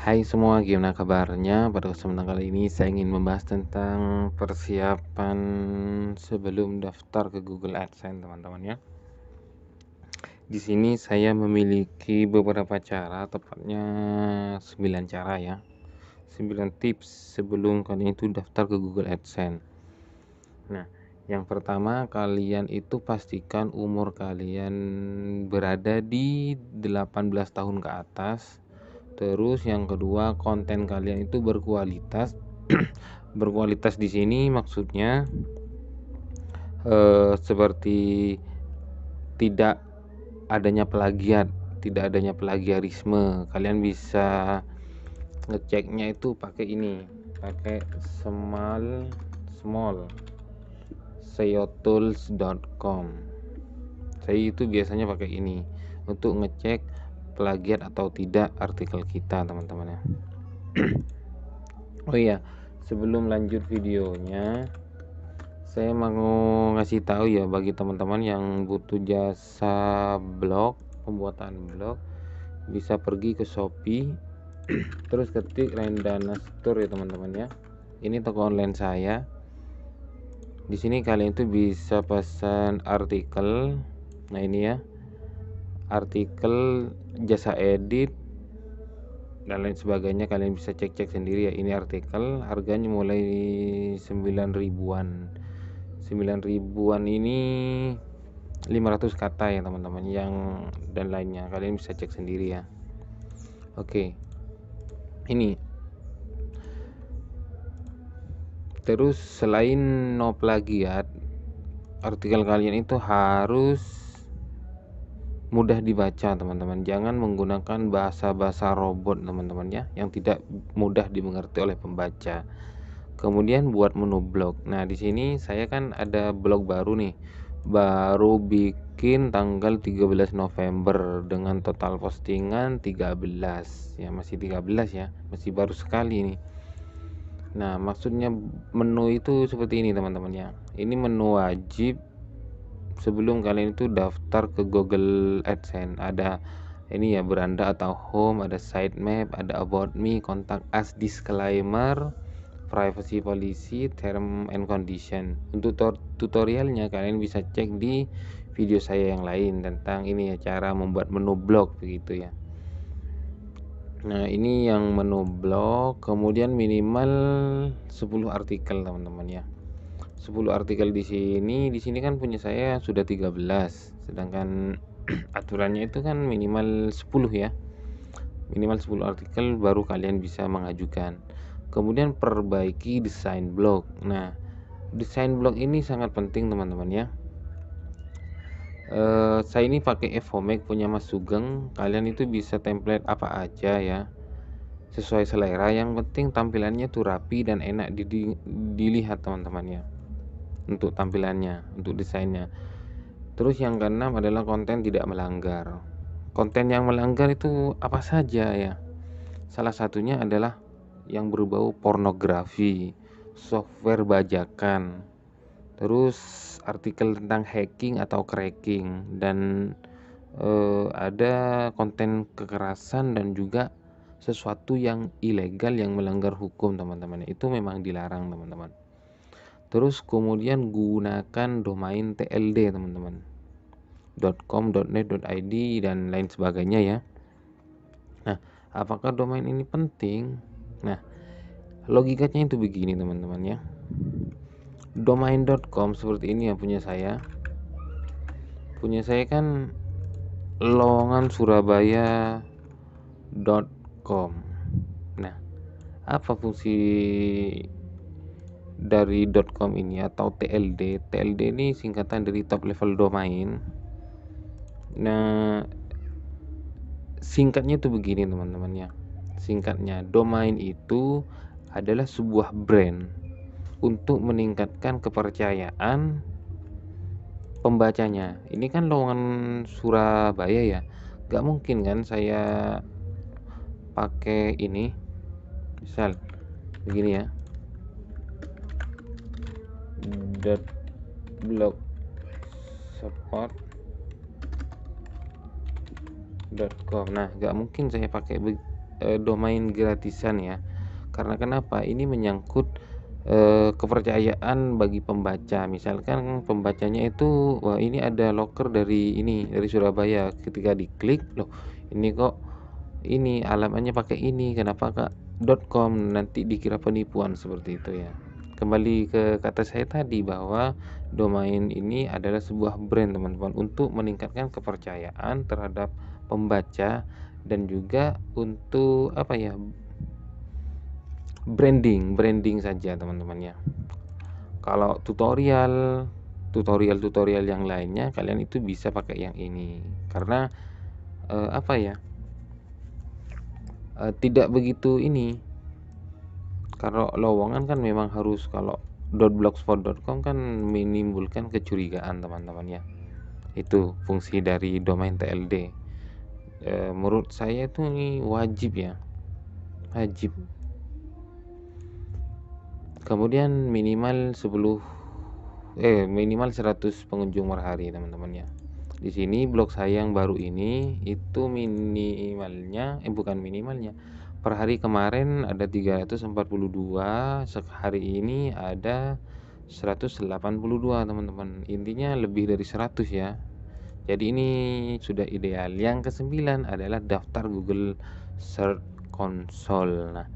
Hai semua, gimana kabarnya? Pada kesempatan kali ini saya ingin membahas tentang persiapan sebelum daftar ke Google AdSense, teman-teman ya. Di sini saya memiliki beberapa cara, tepatnya 9 cara ya. 9 tips sebelum kalian itu daftar ke Google AdSense. Nah, yang pertama, kalian itu pastikan umur kalian berada di 18 tahun ke atas. Terus yang kedua, konten kalian itu berkualitas. Berkualitas di sini maksudnya seperti tidak adanya plagiat, tidak adanya plagiarisme. Kalian bisa ngeceknya itu pakai ini, pakai small seotools.com. Saya itu biasanya pakai ini untuk ngecek plagiat atau tidak artikel kita, teman-teman ya. Oh iya, sebelum lanjut videonya, saya mau ngasih tahu ya bagi teman-teman yang butuh jasa blog, pembuatan blog, bisa pergi ke Shopee, terus ketik Rendana Store ya teman-teman ya. Ini toko online saya. Di sini kalian itu bisa pesan artikel. Nah ini ya, artikel, jasa edit dan lain sebagainya, kalian bisa cek-cek sendiri ya. Ini artikel harganya mulai 9 ribuan. 9 ribuan ini 500 kata ya teman-teman, yang dan lainnya kalian bisa cek sendiri ya. Oke, ini terus selain no plagiat, artikel kalian itu harus mudah dibaca teman-teman. Jangan menggunakan bahasa-bahasa robot teman-teman ya, yang tidak mudah dimengerti oleh pembaca. Kemudian buat menu blog. Nah di sini saya kan ada blog baru nih, baru bikin tanggal 13 November dengan total postingan 13 ya, masih 13 ya, masih baru sekali nih. Nah maksudnya menu itu seperti ini teman-teman ya. Ini menu wajib sebelum kalian itu daftar ke Google AdSense. Ada ini ya, beranda atau home, ada sitemap, ada about me, contact us, disclaimer, privacy policy, term and condition. Untuk tutorialnya kalian bisa cek di video saya yang lain tentang ini ya, cara membuat menu blog begitu ya. Nah ini yang menu blog. Kemudian minimal 10 artikel teman-teman ya. 10 artikel di sini kan punya saya sudah 13, sedangkan aturannya itu kan minimal 10 ya. Minimal 10 artikel baru kalian bisa mengajukan. Kemudian perbaiki desain blog. Nah, desain blog ini sangat penting teman-teman ya. Saya ini pakai Evomax punya Mas Sugeng. Kalian itu bisa template apa aja ya, sesuai selera. Yang penting tampilannya tuh rapi dan enak dilihat teman-teman ya. Untuk tampilannya, untuk desainnya. Terus yang keenam adalah konten tidak melanggar. Konten yang melanggar itu apa saja ya? Salah satunya adalah yang berbau pornografi, software bajakan, terus artikel tentang hacking atau cracking, dan ada konten kekerasan dan juga sesuatu yang ilegal yang melanggar hukum teman-teman. Itu memang dilarang teman-teman. Terus kemudian gunakan domain TLD teman-teman, .com, .net, .id dan lain sebagainya ya. Nah, apakah domain ini penting? Nah, logikanya itu begini teman-teman ya. Domain.com seperti ini ya, punya saya. Punya saya kan lowongan surabaya.com. Nah, apa fungsi dari .com ini atau TLD? TLD ini singkatan dari top level domain. Nah, singkatnya itu begini teman-teman ya. Singkatnya, domain itu adalah sebuah brand untuk meningkatkan kepercayaan pembacanya. Ini kan lowongan Surabaya ya, gak mungkin kan saya pakai ini, misal begini ya, .blogspot.com. Nah gak mungkin saya pakai domain gratisan ya. Karena kenapa? Ini menyangkut kepercayaan bagi pembaca. Misalkan pembacanya itu, wah ini ada loker dari ini, dari Surabaya. Ketika diklik, loh ini kok ini alamatnya pakai ini, kenapa Kak .com, nanti dikira penipuan seperti itu ya. Kembali ke kata saya tadi bahwa domain ini adalah sebuah brand teman-teman untuk meningkatkan kepercayaan terhadap pembaca dan juga untuk apa ya, branding saja teman-teman ya. Kalau tutorial yang lainnya kalian itu bisa pakai yang ini karena apa ya, tidak begitu ini. Kalau lowongan kan memang harus, kalau .blogspot.com kan menimbulkan kecurigaan teman-teman ya. Itu fungsi dari domain TLD. Menurut saya itu ini wajib ya, wajib. Kemudian minimal 100 pengunjung per hari teman-teman ya. Di sini blog saya yang baru ini itu minimalnya bukan minimalnya. Per hari kemarin ada 342, hari ini ada 182 teman-teman. Intinya lebih dari 100 ya. Jadi ini sudah ideal. Yang ke-9 adalah daftar Google Search Console. Nah,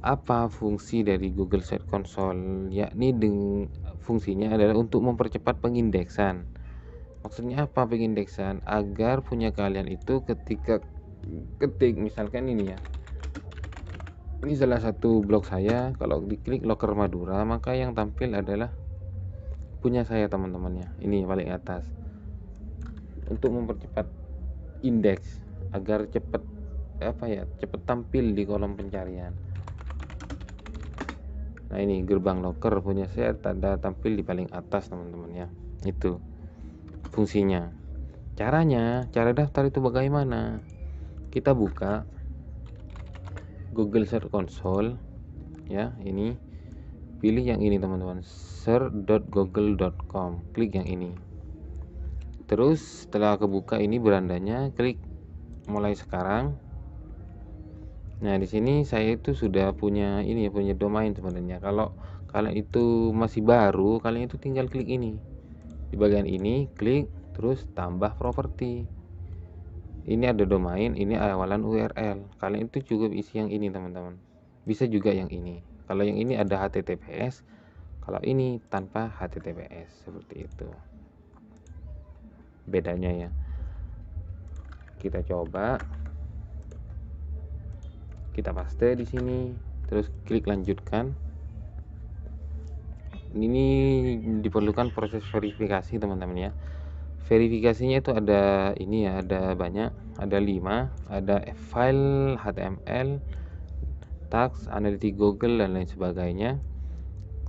apa fungsi dari Google Search Console? Yakni fungsinya adalah untuk mempercepat pengindeksan. Maksudnya apa pengindeksan? Agar punya kalian itu ketika ketik misalkan ini ya, ini salah satu blog saya, kalau diklik loker Madura maka yang tampil adalah punya saya teman-temannya, ini paling atas, untuk mempercepat indeks agar cepat cepat tampil di kolom pencarian. Nah ini gerbang loker punya saya, tanda tampil di paling atas teman-teman ya. Itu fungsinya. Cara daftar itu bagaimana? Kita buka Google Search Console ya, ini pilih yang ini teman-teman, search.google.com, klik yang ini. Terus setelah kebuka ini berandanya, klik mulai sekarang. Nah di sini saya itu sudah punya ini ya, punya domain sebenarnya. Kalau kalian itu masih baru, kalian itu tinggal klik ini di bagian ini, klik terus tambah properti. Ini ada domain, ini awalan URL. Kalian itu cukup isi yang ini teman-teman. Bisa juga yang ini. Kalau yang ini ada HTTPS, kalau ini tanpa HTTPS, seperti itu bedanya ya. Kita coba, kita paste di sini, terus klik lanjutkan. Ini diperlukan proses verifikasi teman-teman ya. Verifikasinya itu ada ini ya, ada banyak, ada 5, ada file HTML, tags, analitik Google dan lain sebagainya.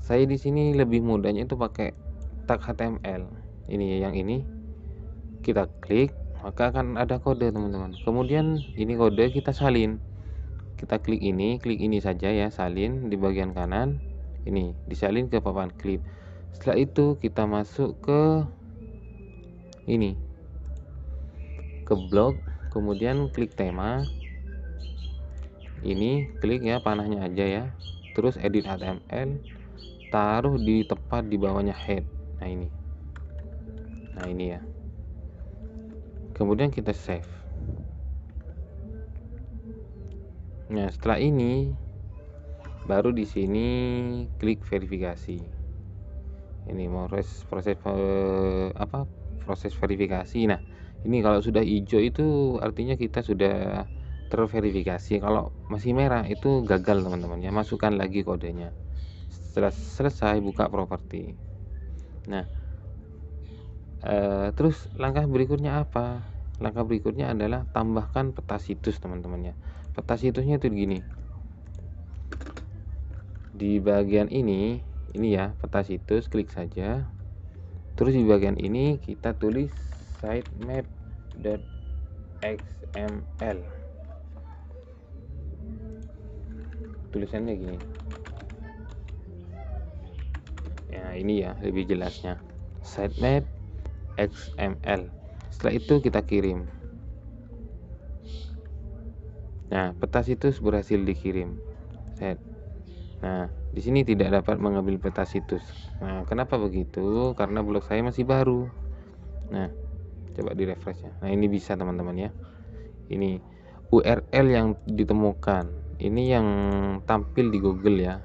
Saya di sini lebih mudahnya itu pakai tag HTML. Ini yang ini. Kita klik, maka akan ada kode teman-teman. Kemudian ini kode kita salin. Kita klik ini saja ya, salin di bagian kanan. Ini disalin ke papan klip. Setelah itu kita masuk ke ini, ke blog, kemudian klik tema, ini klik ya panahnya aja ya, terus edit HTML, taruh di tepat di bawahnya head. Nah ini ya, kemudian kita save. Nah setelah ini baru di sini klik verifikasi. Ini mau proses verifikasi. Nah ini kalau sudah hijau itu artinya kita sudah terverifikasi. Kalau masih merah itu gagal teman-teman ya, masukkan lagi kodenya. Setelah selesai buka properti. Nah terus langkah berikutnya apa? Langkah berikutnya adalah tambahkan peta situs teman-teman ya. Peta situsnya itu gini, di bagian ini ya, peta situs, klik saja. Terus di bagian ini kita tulis sitemap.xml, tulisannya gini ya, ini ya lebih jelasnya, sitemap.xml. Setelah itu kita kirim. Nah, peta situs berhasil dikirim. Set. Nah, di sini tidak dapat mengambil peta situs. Nah, kenapa begitu? Karena blog saya masih baru. Nah, coba di refresh ya. Nah, ini bisa teman-teman ya. Ini URL yang ditemukan. Ini yang tampil di Google ya.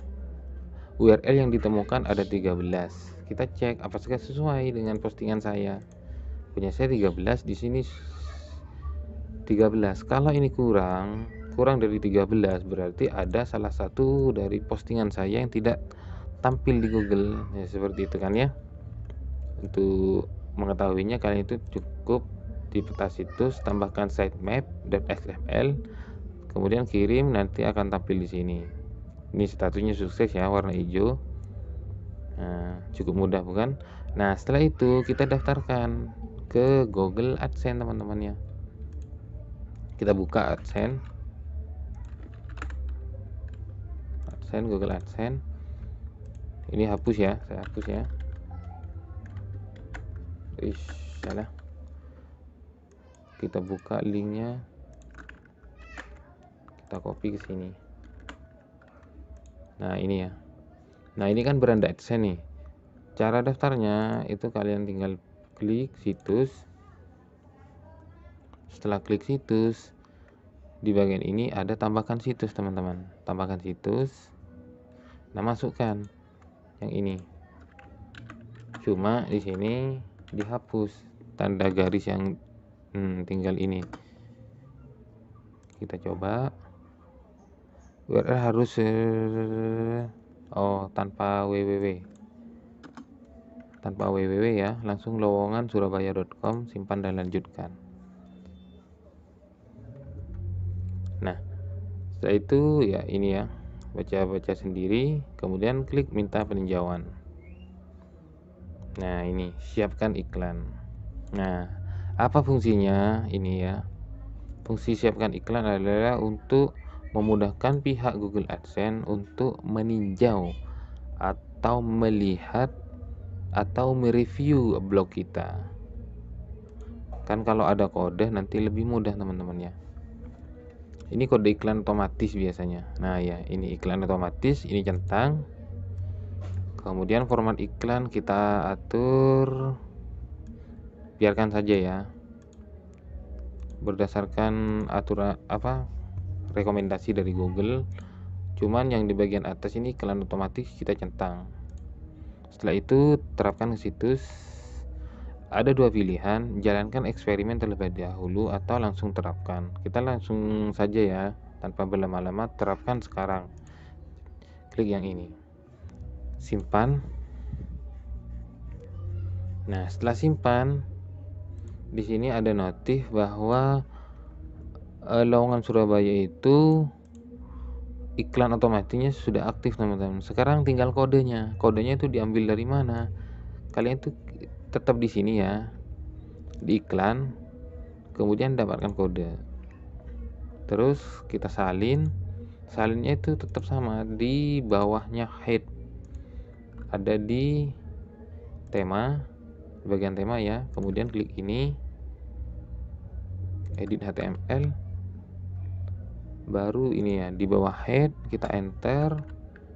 URL yang ditemukan ada 13. Kita cek apakah sesuai dengan postingan saya. Punya saya 13, di sini 13. Kalau ini kurang dari 13, berarti ada salah satu dari postingan saya yang tidak tampil di Google. Ya, seperti itu kan ya. Untuk mengetahuinya, kalian itu cukup di peta situs tambahkan sitemap.xml, kemudian kirim, nanti akan tampil di sini. Ini statusnya sukses ya, warna hijau. Nah, cukup mudah bukan? Nah, setelah itu kita daftarkan ke Google AdSense teman-teman ya. Kita buka AdSense, Google AdSense. Ini hapus ya, saya hapus ya. Salah. Kita buka linknya, kita copy ke sini. Nah, ini ya. Nah, ini kan beranda AdSense nih. Cara daftarnya itu kalian tinggal klik situs. Setelah klik situs, di bagian ini ada tambahkan situs teman-teman. Tambahkan situs. Nah, masukkan yang ini. Cuma di sini dihapus tanda garis yang tinggal ini. Kita coba. URL harus tanpa www. Tanpa www ya, langsung lowongansurabaya.com, simpan dan lanjutkan. Nah, setelah itu ya ini ya, baca-baca sendiri, kemudian klik minta peninjauan. Nah, ini siapkan iklan. Nah, apa fungsinya ini ya? Fungsi siapkan iklan adalah untuk memudahkan pihak Google AdSense untuk meninjau atau melihat atau mereview blog kita. Kan kalau ada kode nanti lebih mudah teman-teman ya. Ini kode iklan otomatis biasanya. Nah ya, ini iklan otomatis, ini centang. Kemudian format iklan kita atur, biarkan saja ya, berdasarkan aturan rekomendasi dari Google. Cuman yang di bagian atas ini iklan otomatis kita centang. Setelah itu terapkan ke situs. Ada dua pilihan, jalankan eksperimen terlebih dahulu atau langsung terapkan. Kita langsung saja ya, tanpa berlama-lama, terapkan sekarang. Klik yang ini, simpan. Nah, setelah simpan, di sini ada notif bahwa lowongan Surabaya itu iklan otomatisnya sudah aktif teman-teman. Sekarang tinggal kodenya. Kodenya itu diambil dari mana? Kalian tuh tetap di sini ya, di iklan, kemudian dapatkan kode. Terus kita salinnya itu tetap sama, di bawahnya head, ada di tema, bagian tema ya. Kemudian klik ini, edit HTML, baru ini ya, di bawah head kita enter,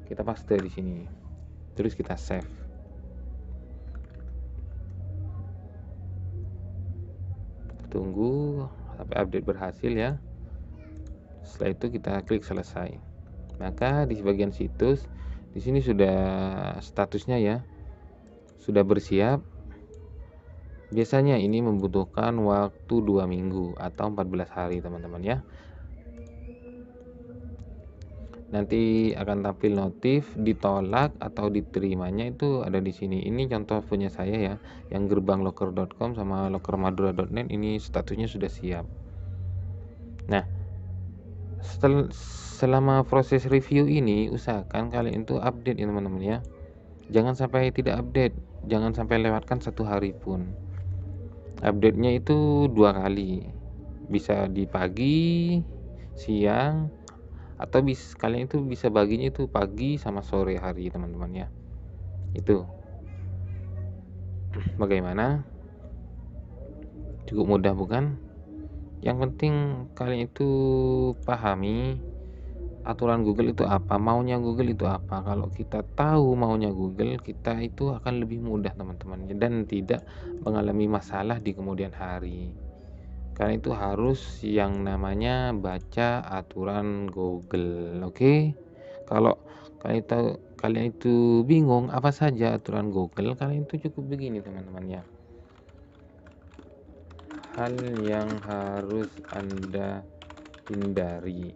kita paste di sini, terus kita save. Tunggu sampai update berhasil ya. Setelah itu kita klik selesai. Maka di bagian situs di sini sudah statusnya ya, sudah bersiap. Biasanya ini membutuhkan waktu 2 minggu atau 14 hari teman-teman ya. Nanti akan tampil notif ditolak atau diterimanya itu ada di sini. Ini contoh punya saya ya, yang gerbanglocker.com sama lockermadura.net, ini statusnya sudah siap. Nah, selama proses review ini usahakan kalian itu update ya teman-teman ya. Jangan sampai tidak update, jangan sampai lewatkan 1 hari pun. Update-nya itu 2 kali, bisa di pagi, siang, atau kalian itu bisa baginya itu pagi sama sore hari teman-teman ya. Itu bagaimana? Cukup mudah bukan? Yang penting kalian itu pahami aturan Google itu apa, maunya Google itu apa. Kalau kita tahu maunya Google, kita itu akan lebih mudah teman-teman, dan tidak mengalami masalah di kemudian hari. Kalian itu harus yang namanya baca aturan Google, oke? Kalau kalian itu bingung apa saja aturan Google, kalian itu cukup begini teman-teman ya. Hal yang harus Anda hindari.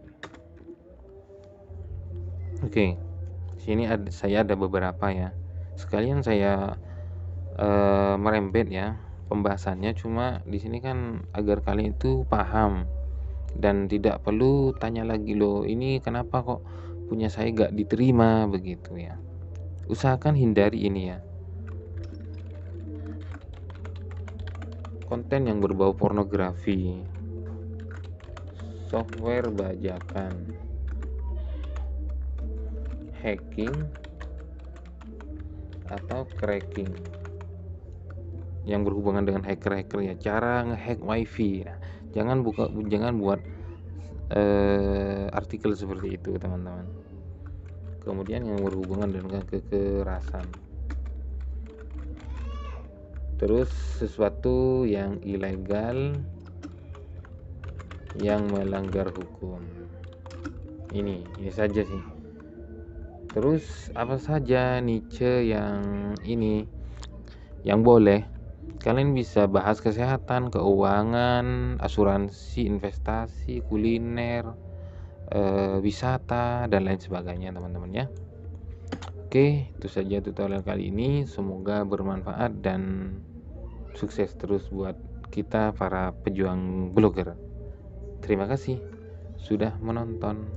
Oke, sini saya ada beberapa ya. Sekalian saya merembet ya pembahasannya, cuma di sini kan agar kalian itu paham dan tidak perlu tanya lagi, loh ini kenapa kok punya saya gak diterima begitu ya. Usahakan hindari ini ya, konten yang berbau pornografi, software bajakan, hacking atau cracking yang berhubungan dengan hacker ya, cara ngehack wifi ya. Jangan buat artikel seperti itu teman-teman. Kemudian yang berhubungan dengan kekerasan, terus sesuatu yang ilegal yang melanggar hukum. Ini saja sih. Terus apa saja niche yang ini yang boleh? Kalian bisa bahas kesehatan, keuangan, asuransi, investasi, kuliner, wisata dan lain sebagainya teman-teman ya. Oke, itu saja tutorial kali ini. Semoga bermanfaat dan sukses terus buat kita para pejuang blogger. Terima kasih sudah menonton.